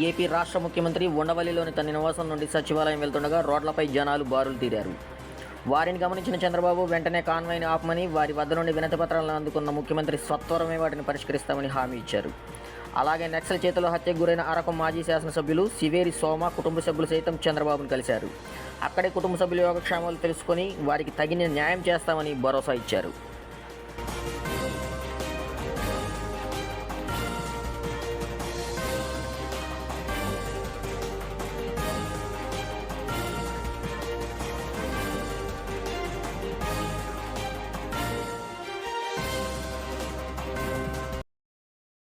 AP రాష్ట్ర ముఖ్యమంత్రి ఉండవల్లిలోని తన నివాసం నుండి సచివాలయం వెళ్తుండగా రోడ్లపై జనాలు బారులు తీరారు. వారిని గమనించిన చంద్రబాబు వెంటనే కాన్వాయ్ని ఆపమని, వారి వద్ద నుండి వినతి పత్రాలను అందుకున్న ముఖ్యమంత్రి సత్వరమే వాటిని పరిష్కరిస్తామని హామీ ఇచ్చారు. అలాగే నక్సల్ చేతిలో హత్యకు గురైన అరకం మాజీ శాసనసభ్యులు సివేరి సోమ కుటుంబ సభ్యులు సైతం చంద్రబాబును కలిశారు. అక్కడే కుటుంబ సభ్యుల యోగక్షేమాలు తెలుసుకొని వారికి తగిన న్యాయం చేస్తామని భరోసా ఇచ్చారు.